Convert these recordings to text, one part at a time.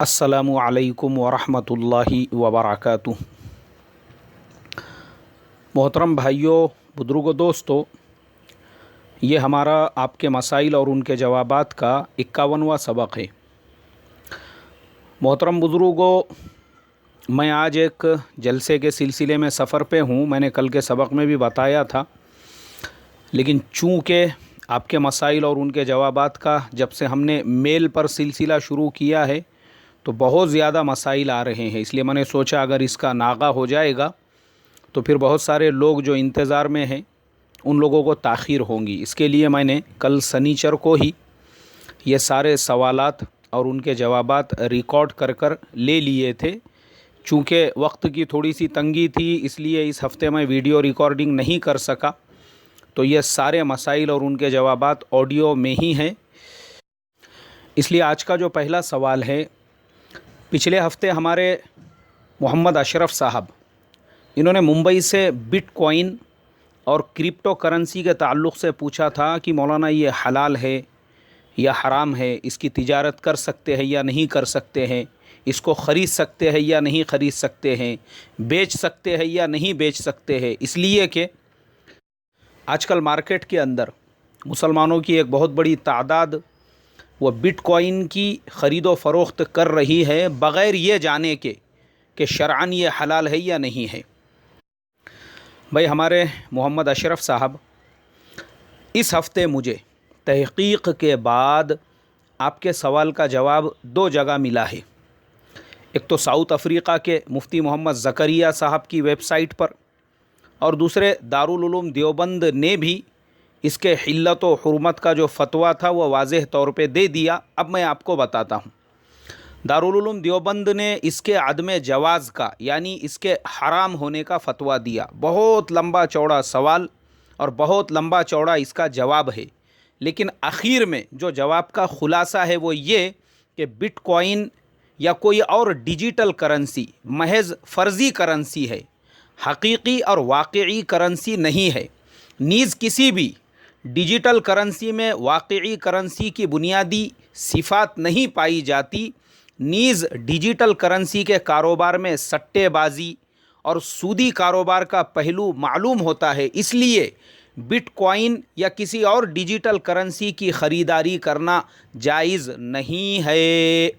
السلام علیکم ورحمۃ اللہ وبرکاتہ۔ محترم بھائیوں، بزرگوں، دوستو، یہ ہمارا آپ کے مسائل اور ان کے جوابات کا 51واں سبق ہے۔ محترم بزرگوں، میں آج ایک جلسے کے سلسلے میں سفر پہ ہوں۔ میں نے کل کے سبق میں بھی بتایا تھا، لیکن چونکہ آپ کے مسائل اور ان کے جوابات کا جب سے ہم نے میل پر سلسلہ شروع کیا ہے تو بہت زیادہ مسائل آ رہے ہیں، اس لیے میں نے سوچا اگر اس کا ناغہ ہو جائے گا تو پھر بہت سارے لوگ جو انتظار میں ہیں ان لوگوں کو تاخیر ہوں گی۔ اس کے لیے میں نے کل سنیچر کو ہی یہ سارے سوالات اور ان کے جوابات ریکارڈ کر لے لیے تھے۔ چونکہ وقت کی تھوڑی سی تنگی تھی، اس لیے اس ہفتے میں ویڈیو ریکارڈنگ نہیں کر سکا، تو یہ سارے مسائل اور ان کے جوابات آڈیو میں ہی ہیں۔ اس لیے آج کا جو پہلا سوال ہے، پچھلے ہفتے ہمارے محمد اشرف صاحب، انہوں نے ممبئی سے بٹ کوائن اور کرپٹو کرنسی کے تعلق سے پوچھا تھا کہ مولانا یہ حلال ہے یا حرام ہے، اس کی تجارت کر سکتے ہیں یا نہیں کر سکتے ہیں، اس کو خرید سکتے ہیں یا نہیں خرید سکتے ہیں، بیچ سکتے ہیں یا نہیں بیچ سکتے ہیں۔ اس لیے کہ آج کل مارکیٹ کے اندر مسلمانوں کی ایک بہت بڑی تعداد وہ بٹ کوائن کی خرید و فروخت کر رہی ہے بغیر یہ جانے کے کہ شرعاً یہ حلال ہے یا نہیں ہے۔ بھائی ہمارے محمد اشرف صاحب، اس ہفتے مجھے تحقیق کے بعد آپ کے سوال کا جواب دو جگہ ملا ہے۔ ایک تو ساؤتھ افریقہ کے مفتی محمد زکریا صاحب کی ویب سائٹ پر، اور دوسرے دارالعلوم دیوبند نے بھی اس کے حلت و حرمت کا جو فتویٰ تھا وہ واضح طور پہ دے دیا۔ اب میں آپ کو بتاتا ہوں۔ دارالعلوم دیوبند نے اس کے عدم جواز کا، یعنی اس کے حرام ہونے کا فتویٰ دیا۔ بہت لمبا چوڑا سوال اور بہت لمبا چوڑا اس کا جواب ہے، لیکن اخیر میں جو جواب کا خلاصہ ہے وہ یہ کہ بٹ کوائن یا کوئی اور ڈیجیٹل کرنسی محض فرضی کرنسی ہے، حقیقی اور واقعی کرنسی نہیں ہے۔ نیز کسی بھی ڈیجیٹل کرنسی میں واقعی کرنسی کی بنیادی صفات نہیں پائی جاتی۔ نیز ڈیجیٹل کرنسی کے کاروبار میں سٹے بازی اور سودی کاروبار کا پہلو معلوم ہوتا ہے، اس لیے بٹ کوائن یا کسی اور ڈیجیٹل کرنسی کی خریداری کرنا جائز نہیں ہے۔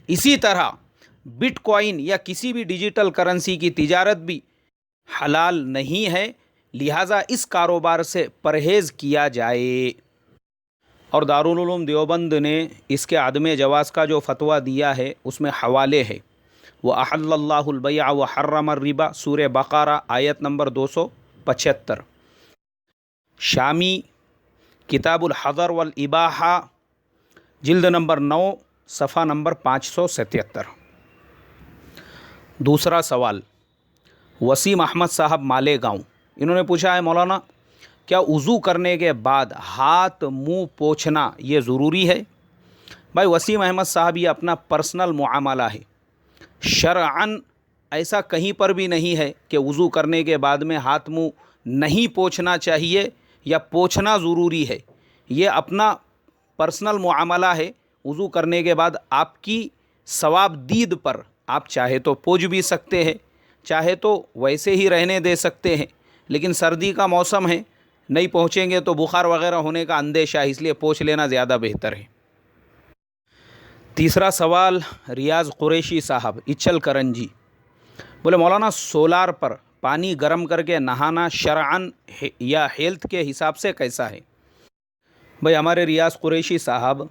اسی طرح بٹ کوائن یا کسی بھی ڈیجیٹل کرنسی کی تجارت بھی حلال نہیں ہے، لہٰذا اس کاروبار سے پرہیز کیا جائے۔ اور دارالعلوم دیوبند نے اس کے عدم جواز کا جو فتویٰ دیا ہے اس میں حوالے ہے۔ وَأَحَلَّ اللَّهُ الْبَيْعَ وَحَرَّمَ الرِّبَا، سورہ بقرہ آیت نمبر 275، شامی کتاب الحظر والاباحہ جلد نمبر 9 صفحہ نمبر 577۔ دوسرا سوال وسیم احمد صاحب مالیگاؤں، انہوں نے پوچھا ہے مولانا کیا وضو کرنے کے بعد ہاتھ منہ پوچھنا یہ ضروری ہے؟ بھائی وسیم احمد صاحب، یہ اپنا پرسنل معاملہ ہے۔ شرعاً ایسا کہیں پر بھی نہیں ہے کہ وضو کرنے کے بعد میں ہاتھ منہ نہیں پوچھنا چاہیے یا پوچھنا ضروری ہے۔ یہ اپنا پرسنل معاملہ ہے۔ وضو کرنے کے بعد آپ کی ثواب دید پر آپ چاہے تو پوچھ بھی سکتے ہیں، چاہے تو ویسے ہی رہنے دے سکتے ہیں، لیکن سردی کا موسم ہے، نہیں پہنچیں گے تو بخار وغیرہ ہونے کا اندیشہ ہے، اس لیے پوچھ لینا زیادہ بہتر ہے۔ تیسرا سوال ریاض قریشی صاحب، اچھل کرنجی، بولے مولانا سولار پر پانی گرم کر کے نہانا شرعاً یا ہیلتھ کے حساب سے کیسا ہے؟ بھائی ہمارے ریاض قریشی صاحب،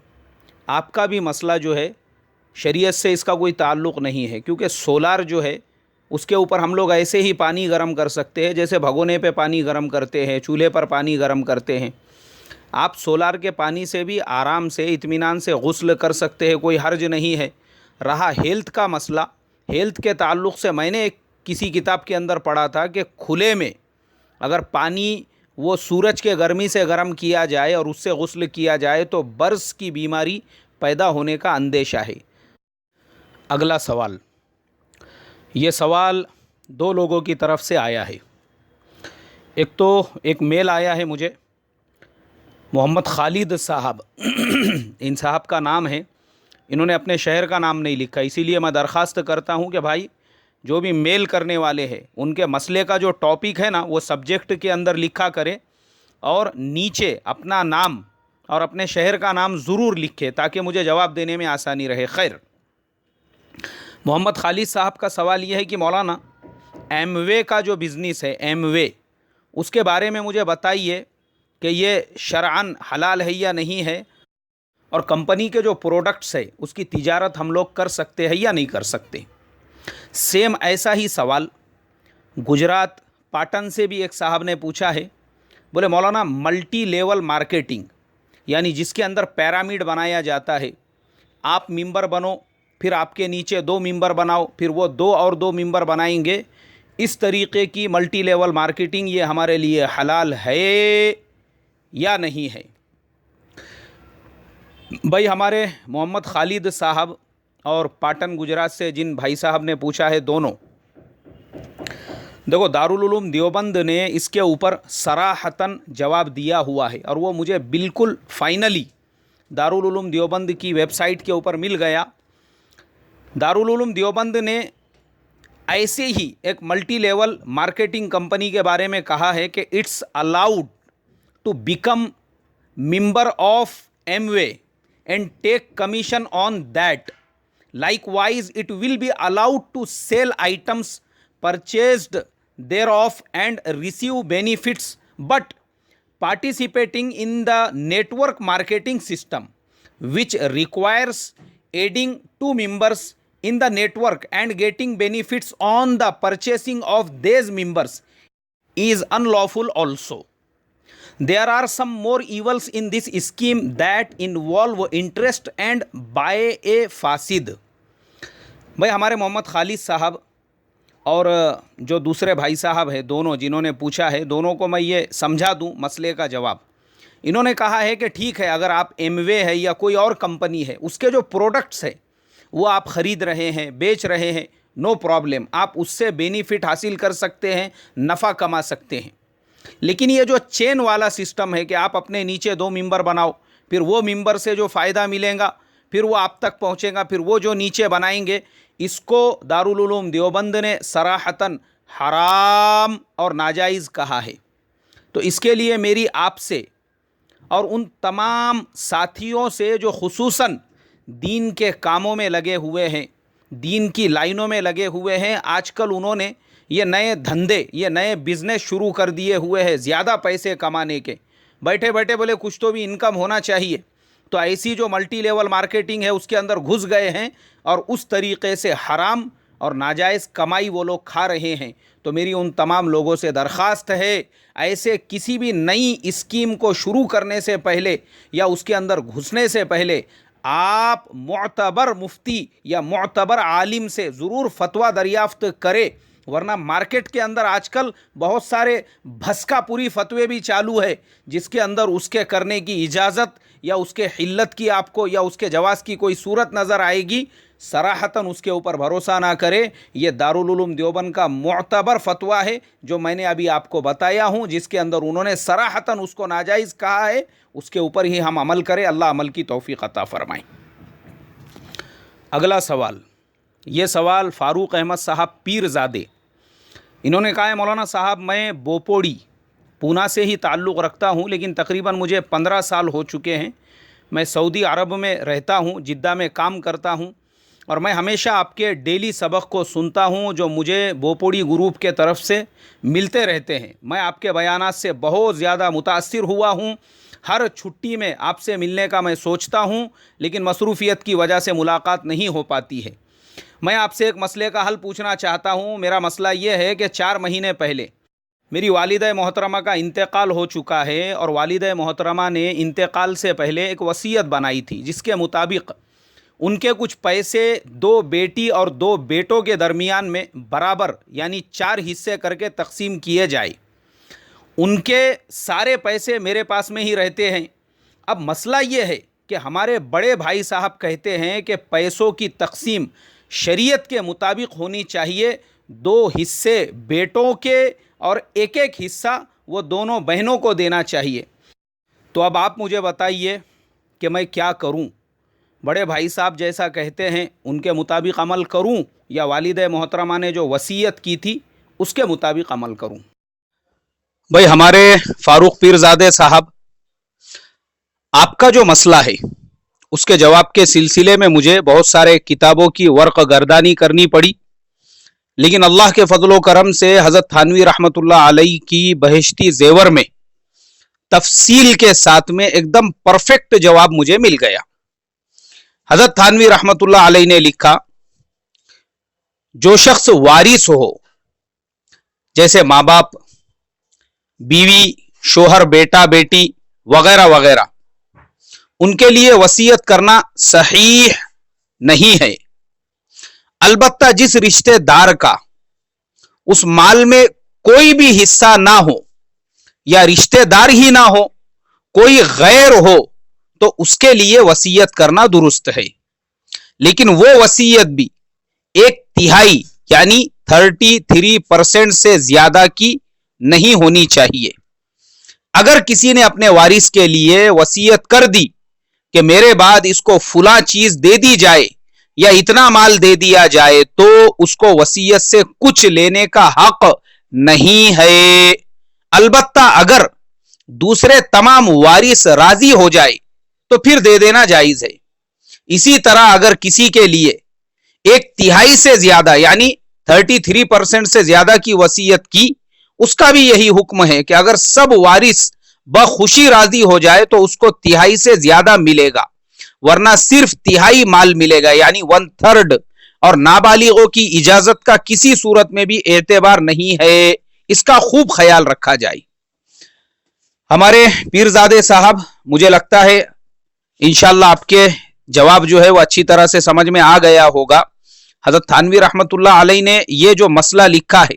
آپ کا بھی مسئلہ جو ہے شریعت سے اس کا کوئی تعلق نہیں ہے، کیونکہ سولار جو ہے اس کے اوپر ہم لوگ ایسے ہی پانی گرم کر سکتے ہیں جیسے بھگونے پہ پانی گرم کرتے ہیں، چولہے پر پانی گرم کرتے ہیں۔ آپ سولار کے پانی سے بھی آرام سے اطمینان سے غسل کر سکتے ہیں، کوئی حرج نہیں ہے۔ رہا ہیلتھ کا مسئلہ، ہیلتھ کے تعلق سے میں نے کسی کتاب کے اندر پڑھا تھا کہ کھلے میں اگر پانی وہ سورج کے گرمی سے گرم کیا جائے اور اس سے غسل کیا جائے تو برص کی بیماری پیدا ہونے کا اندیشہ ہے۔ اگلا سوال، یہ سوال دو لوگوں کی طرف سے آیا ہے۔ ایک میل آیا ہے مجھے محمد خالد صاحب، ان صاحب کا نام ہے انہوں نے اپنے شہر کا نام نہیں لکھا. اسی لیے میں درخواست کرتا ہوں کہ بھائی جو بھی میل کرنے والے ہیں ان کے مسئلے کا جو ٹاپک ہے نا وہ سبجیکٹ کے اندر لکھا کرے اور نیچے اپنا نام اور اپنے شہر کا نام ضرور لکھے تاکہ مجھے جواب دینے میں آسانی رہے. خیر، محمد خالد صاحب کا سوال یہ ہے کہ مولانا ایم وے کا جو بزنس ہے، ایم وے، اس کے بارے میں مجھے بتائیے کہ یہ شرعاً حلال ہے یا نہیں ہے، اور کمپنی کے جو پروڈکٹس ہے اس کی تجارت ہم لوگ کر سکتے ہیں یا نہیں کر سکتے. سیم ایسا ہی سوال گجرات پاٹن سے بھی ایک صاحب نے پوچھا ہے. بولے مولانا ملٹی لیول مارکیٹنگ، یعنی جس کے اندر پیرامڈ بنایا جاتا ہے، آپ ممبر بنو، پھر آپ کے نیچے 2 ممبر بناؤ، پھر وہ 2 اور 2 ممبر بنائیں گے، اس طریقے کی ملٹی لیول مارکیٹنگ یہ ہمارے لیے حلال ہے یا نہیں ہے؟ بھائی ہمارے محمد خالد صاحب اور پاٹن گجرات سے جن بھائی صاحب نے پوچھا ہے، دونوں دیکھو دارالعلوم دیوبند نے اس کے اوپر صراحتاً جواب دیا ہوا ہے، اور وہ مجھے بالکل فائنلی دارالعلوم دیوبند کی ویب سائٹ کے اوپر مل گیا. دارالعلوم دیوبند نے ایسے ہی ایک ملٹی لیول مارکیٹنگ کمپنی کے بارے میں کہا ہے کہ it's allowed to become member of Amway and take commission on that. Likewise, it will be allowed to sell items purchased thereof and receive benefits, but participating in the network marketing system, which requires adding 2 members in the network and getting benefits on the purchasing of these members, is unlawful also. There are some more evils in this scheme that involve interest and by a fasid. بھائی ہمارے محمد خالد صاحب اور جو دوسرے بھائی صاحب ہیں، دونوں جنہوں نے پوچھا ہے، دونوں کو میں یہ سمجھا دوں مسئلے کا جواب. انہوں نے کہا ہے کہ ٹھیک ہے، اگر آپ ایم وے ہے یا کوئی اور کمپنی ہے، اس کے جو پروڈکٹس ہے وہ آپ خرید رہے ہیں، بیچ رہے ہیں، نو پرابلم، آپ اس سے بینیفٹ حاصل کر سکتے ہیں، نفع کما سکتے ہیں. لیکن یہ جو چین والا سسٹم ہے کہ آپ اپنے نیچے 2 ممبر بناؤ، پھر وہ ممبر سے جو فائدہ ملے گا پھر وہ آپ تک پہنچے گا، پھر وہ جو نیچے بنائیں گے، اس کو دارالعلوم دیوبند نے صراحتاً حرام اور ناجائز کہا ہے. تو اس کے لیے میری آپ سے اور ان تمام ساتھیوں سے جو خصوصاً دین کے کاموں میں لگے ہوئے ہیں، دین کی لائنوں میں لگے ہوئے ہیں، آج کل انہوں نے یہ نئے دھندے، یہ نئے بزنس شروع کر دیے ہوئے ہیں زیادہ پیسے کمانے کے. بیٹھے بیٹھے بولے کچھ تو بھی انکم ہونا چاہیے، تو ایسی جو ملٹی لیول مارکیٹنگ ہے اس کے اندر گھس گئے ہیں اور اس طریقے سے حرام اور ناجائز کمائی وہ لوگ کھا رہے ہیں. تو میری ان تمام لوگوں سے درخواست ہے، ایسے کسی بھی نئی اسکیم کو شروع کرنے سے پہلے یا اس کے اندر گھسنے سے پہلے آپ معتبر مفتی یا معتبر عالم سے ضرور فتویٰ دریافت کرے، ورنہ مارکیٹ کے اندر آج کل بہت سارے بھسکا پوری فتوے بھی چالو ہے جس کے اندر اس کے کرنے کی اجازت یا اس کے حلت کی آپ کو یا اس کے جواز کی کوئی صورت نظر آئے گی. صراحتاً اس کے اوپر بھروسہ نہ کرے. یہ دارالعلوم دیوبند کا معتبر فتویٰ ہے جو میں نے ابھی آپ کو بتایا ہوں، جس کے اندر انہوں نے صراحتاً اس کو ناجائز کہا ہے. اس کے اوپر ہی ہم عمل کریں. اللہ عمل کی توفیق عطا فرمائے. اگلا سوال، یہ سوال فاروق احمد صاحب پیر زادے، انہوں نے کہا ہے مولانا صاحب میں بوپوڑی پونا سے ہی تعلق رکھتا ہوں، لیکن تقریباً مجھے 15 سال ہو چکے ہیں. میں سعودی عرب میں رہتا ہوں، جدہ میں کام کرتا ہوں، اور میں ہمیشہ آپ کے ڈیلی سبق کو سنتا ہوں جو مجھے بوپوڑی گروپ کے طرف سے ملتے رہتے ہیں. میں آپ کے بیانات سے بہت زیادہ متاثر ہوا ہوں. ہر چھٹی میں آپ سے ملنے کا میں سوچتا ہوں، لیکن مصروفیت کی وجہ سے ملاقات نہیں ہو پاتی ہے. میں آپ سے ایک مسئلے کا حل پوچھنا چاہتا ہوں. میرا مسئلہ یہ ہے کہ 4 مہینے پہلے میری والدہ محترمہ کا انتقال ہو چکا ہے، اور والدہ محترمہ نے انتقال سے پہلے ایک وصیت بنائی تھی جس کے مطابق ان کے کچھ پیسے 2 بیٹی اور 2 بیٹوں کے درمیان میں برابر یعنی 4 حصے کر کے تقسیم کیے جائے. ان کے سارے پیسے میرے پاس میں ہی رہتے ہیں. اب مسئلہ یہ ہے کہ ہمارے بڑے بھائی صاحب کہتے ہیں کہ پیسوں کی تقسیم شریعت کے مطابق ہونی چاہیے، 2 حصے بیٹوں کے اور ایک حصہ وہ دونوں بہنوں کو دینا چاہیے. تو اب آپ مجھے بتائیے کہ میں کیا کروں. بڑے بھائی صاحب جیسا کہتے ہیں ان کے مطابق عمل کروں یا والد محترمہ نے جو وصیت کی تھی اس کے مطابق عمل کروں؟ بھائی ہمارے فاروق پیرزادے صاحب، آپ کا جو مسئلہ ہے اس کے جواب کے سلسلے میں مجھے بہت سارے کتابوں کی ورق گردانی کرنی پڑی، لیکن اللہ کے فضل و کرم سے حضرت تھانوی رحمۃ اللہ علیہ کی بہشتی زیور میں تفصیل کے ساتھ میں ایک دم پرفیکٹ جواب مجھے مل گیا۔ حضرت تھانوی رحمۃ اللہ علیہ نے لکھا، جو شخص وارث ہو جیسے ماں باپ، بیوی، شوہر، بیٹا بیٹی وغیرہ وغیرہ، ان کے لیے وصیت کرنا صحیح نہیں ہے۔ البتہ جس رشتہ دار کا اس مال میں کوئی بھی حصہ نہ ہو یا رشتہ دار ہی نہ ہو، کوئی غیر ہو، تو اس کے لیے وصیت کرنا درست ہے، لیکن وہ وصیت بھی 1/3 یعنی 33% سے زیادہ کی نہیں ہونی چاہیے۔ اگر کسی نے اپنے وارث کے لیے وصیت کر دی کہ میرے بعد اس کو فلاں چیز دے دی جائے یا اتنا مال دے دیا جائے، تو اس کو وصیت سے کچھ لینے کا حق نہیں ہے۔ البتہ اگر دوسرے تمام وارث راضی ہو جائے تو پھر دے دینا جائز ہے۔ اسی طرح اگر کسی کے لیے 1/3 سے زیادہ یعنی 33% سے زیادہ کی وصیت کی، اس کا بھی یہی حکم ہے کہ اگر سب وارث بخوشی راضی ہو جائے تو اس کو 1/3 سے زیادہ ملے گا، ورنہ صرف 1/3 مال ملے گا یعنی 1/3، اور نابالغوں کی اجازت کا کسی صورت میں بھی اعتبار نہیں ہے۔ اس کا خوب خیال رکھا جائے۔ ہمارے پیرزادے صاحب، مجھے لگتا ہے انشاءاللہ آپ کے جواب جو ہے وہ اچھی طرح سے سمجھ میں آ گیا ہوگا۔ حضرت تھانوی رحمۃ اللہ علیہ نے یہ جو مسئلہ لکھا ہے،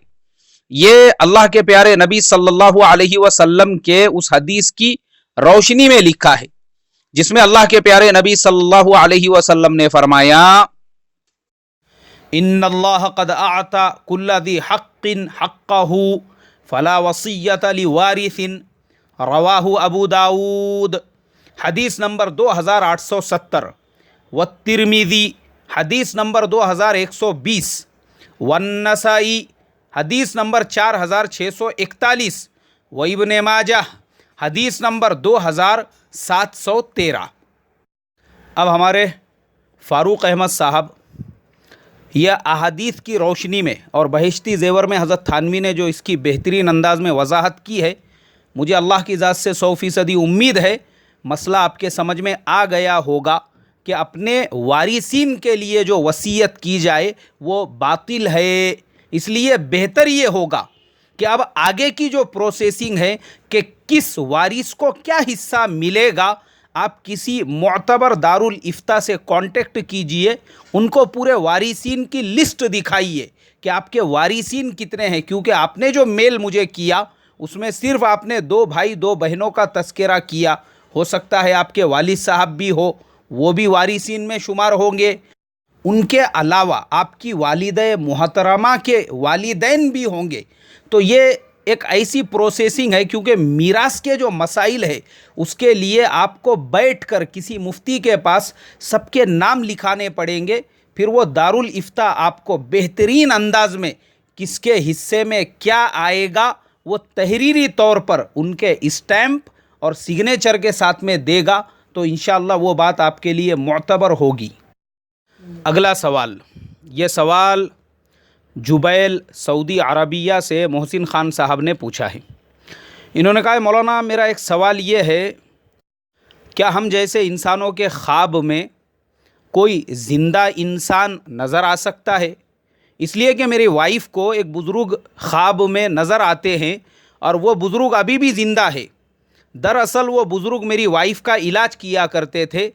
یہ اللہ کے پیارے نبی صلی اللہ علیہ وسلم کے اس حدیث کی روشنی میں لکھا ہے جس میں اللہ کے پیارے نبی صلی اللہ علیہ وسلم نے فرمایا، ان اللہ قد اعطى كل ذی حق حقه فلا وصیۃ لوارث، رواہ ابو داود، حدیث نمبر 2870، والترمذی حدیث نمبر 2120، والنسائی حدیث نمبر 4641، وابن ماجہ حدیث نمبر 2713۔ اب ہمارے فاروق احمد صاحب یہ احادیث کی روشنی میں اور بہشتی زیور میں حضرت تھانوی نے جو اس کی بہترین انداز میں وضاحت کی ہے، مجھے اللہ کی ذات سے 100% امید ہے مسئلہ آپ کے سمجھ میں آ گیا ہوگا کہ اپنے وارثین کے لیے جو وصیت کی جائے وہ باطل ہے۔ اس لیے بہتر یہ ہوگا کہ اب آگے کی جو پروسیسنگ ہے کہ کس وارث کو کیا حصہ ملے گا، آپ کسی معتبر دارالافتاء سے کانٹیکٹ کیجئے، ان کو پورے وارثین کی لسٹ دکھائیے کہ آپ کے وارثین کتنے ہیں، کیونکہ آپ نے جو میل مجھے کیا اس میں صرف آپ نے 2 بھائی 2 بہنوں کا تذکرہ کیا، ہو سکتا ہے آپ کے والد صاحب بھی ہو، وہ بھی وارثین میں شمار ہوں گے، ان کے علاوہ آپ کی والدہ محترمہ کے والدین بھی ہوں گے۔ تو یہ ایک ایسی پروسیسنگ ہے، کیونکہ میراث کے جو مسائل ہے اس کے لیے آپ کو بیٹھ کر کسی مفتی کے پاس سب کے نام لکھانے پڑیں گے، پھر وہ دارالافتاء آپ کو بہترین انداز میں کس کے حصے میں کیا آئے گا وہ تحریری طور پر ان کے اسٹیمپ اور سگنیچر کے ساتھ میں دے گا، تو انشاءاللہ وہ بات آپ کے لیے معتبر ہوگی۔ اگلا سوال، یہ سوال جبیل سعودی عربیہ سے محسن خان صاحب نے پوچھا ہے۔ انہوں نے کہا، مولانا میرا ایک سوال یہ ہے، کیا ہم جیسے انسانوں کے خواب میں کوئی زندہ انسان نظر آ سکتا ہے؟ اس لیے کہ میری وائف کو ایک بزرگ خواب میں نظر آتے ہیں اور وہ بزرگ ابھی بھی زندہ ہے۔ دراصل وہ بزرگ میری وائف کا علاج کیا کرتے تھے،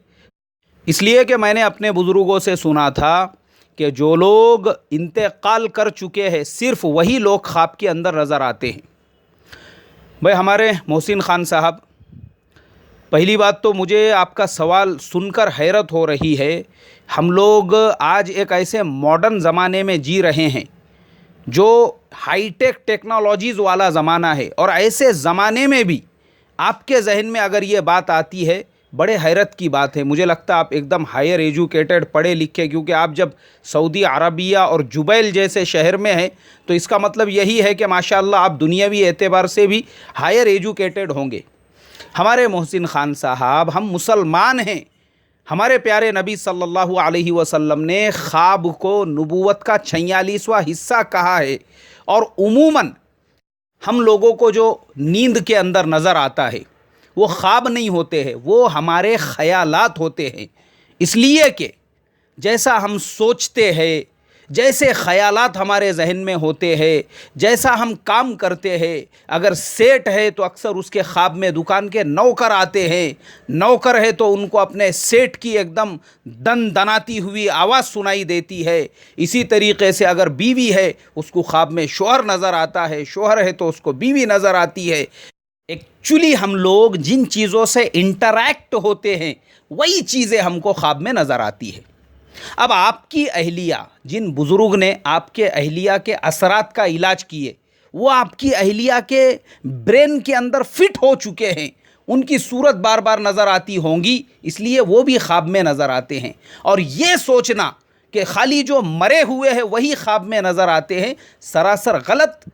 اس لیے کہ میں نے اپنے بزرگوں سے سنا تھا کہ جو لوگ انتقال کر چکے ہیں صرف وہی لوگ خواب کے اندر نظر آتے ہیں۔ بھائی ہمارے محسن خان صاحب، پہلی بات تو مجھے آپ کا سوال سن کر حیرت ہو رہی ہے۔ ہم لوگ آج ایک ایسے ماڈرن زمانے میں جی رہے ہیں جو ہائی ٹیک ٹیکنالوجیز والا زمانہ ہے، اور ایسے زمانے میں بھی آپ کے ذہن میں اگر یہ بات آتی ہے، بڑے حیرت کی بات ہے، مجھے لگتا ہے آپ ایک دم ہائر ایجوکیٹڈ پڑھے لکھے، کیونکہ آپ جب سعودی عربیہ اور جبیل جیسے شہر میں ہیں تو اس کا مطلب یہی ہے کہ ماشاءاللہ آپ دنیاوی اعتبار سے بھی ہائر ایجوکیٹڈ ہوں گے۔ ہمارے محسن خان صاحب، ہم مسلمان ہیں، ہمارے پیارے نبی صلی اللہ علیہ وسلم نے خواب کو نبوت کا 46واں حصہ کہا ہے، اور عموماً ہم لوگوں کو جو نیند کے اندر نظر آتا ہے وہ خواب نہیں ہوتے ہیں، وہ ہمارے خیالات ہوتے ہیں، اس لیے کہ جیسا ہم سوچتے ہیں، جیسے خیالات ہمارے ذہن میں ہوتے ہیں، جیسا ہم کام کرتے ہیں، اگر سیٹ ہے تو اکثر اس کے خواب میں دکان کے نوکر آتے ہیں، نوکر ہے تو ان کو اپنے سیٹ کی ایک دم دن دناتی ہوئی آواز سنائی دیتی ہے، اسی طریقے سے اگر بیوی ہے اس کو خواب میں شوہر نظر آتا ہے، شوہر ہے تو اس کو بیوی نظر آتی ہے۔ ایکچولی ہم لوگ جن چیزوں سے انٹریکٹ ہوتے ہیں وہی چیزیں ہم کو خواب میں نظر آتی ہے۔ اب آپ کی اہلیہ، جن بزرگ نے آپ کے اہلیہ کے اثرات کا علاج کیے، وہ آپ کی اہلیہ کے برین کے اندر فٹ ہو چکے ہیں، ان کی صورت بار بار نظر آتی ہوں گی، اس لیے وہ بھی خواب میں نظر آتے ہیں۔ اور یہ سوچنا کہ خالی جو مرے ہوئے ہیں وہی خواب میں نظر آتے ہیں، سراسر غلط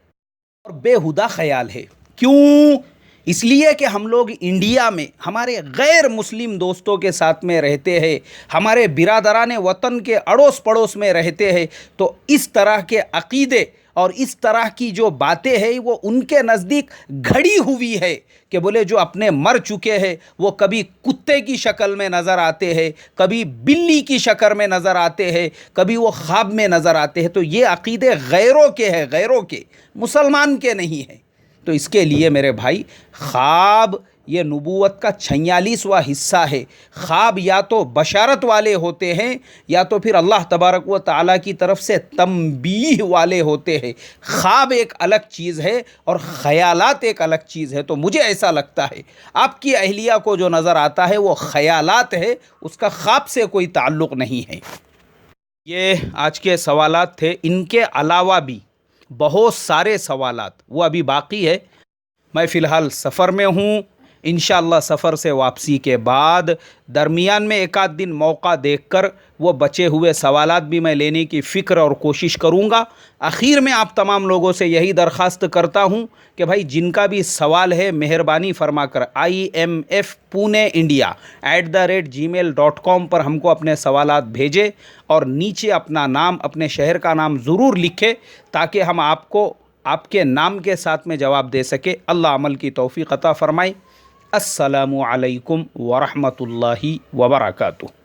اور بے ہودہ خیال ہے۔ کیوں؟ اس لیے کہ ہم لوگ انڈیا میں ہمارے غیر مسلم دوستوں کے ساتھ میں رہتے ہیں، ہمارے برادران وطن کے اڑوس پڑوس میں رہتے ہیں، تو اس طرح کے عقیدے اور اس طرح کی جو باتیں ہیں وہ ان کے نزدیک گھڑی ہوئی ہے کہ بولے جو اپنے مر چکے ہیں وہ کبھی کتے کی شکل میں نظر آتے ہیں، کبھی بلی کی شکل میں نظر آتے ہیں، کبھی وہ خواب میں نظر آتے ہیں۔ تو یہ عقیدے غیروں کے ہیں، غیروں کے، مسلمان کے نہیں ہیں۔ تو اس کے لیے میرے بھائی، خواب یہ نبوت کا 46واں حصہ ہے۔ خواب یا تو بشارت والے ہوتے ہیں یا تو پھر اللہ تبارک و تعالیٰ کی طرف سے تنبیہ والے ہوتے ہیں۔ خواب ایک الگ چیز ہے اور خیالات ایک الگ چیز ہے۔ تو مجھے ایسا لگتا ہے آپ کی اہلیہ کو جو نظر آتا ہے وہ خیالات ہے، اس کا خواب سے کوئی تعلق نہیں ہے۔ یہ آج کے سوالات تھے، ان کے علاوہ بھی بہت سارے سوالات وہ ابھی باقی ہے۔ میں فی الحال سفر میں ہوں، انشاءاللہ سفر سے واپسی کے بعد درمیان میں ایک آدھ دن موقع دیکھ کر وہ بچے ہوئے سوالات بھی میں لینے کی فکر اور کوشش کروں گا۔ آخر میں آپ تمام لوگوں سے یہی درخواست کرتا ہوں کہ بھائی جن کا بھی سوال ہے مہربانی فرما کر imfpuneindia@gmail.com پر ہم کو اپنے سوالات بھیجے اور نیچے اپنا نام، اپنے شہر کا نام ضرور لکھے تاکہ ہم آپ کو آپ کے نام کے ساتھ میں جواب دے سکے۔ اللہ عمل کی توفیق عطا فرمائے۔ السلام علیکم ورحمۃ اللہ وبرکاتہ۔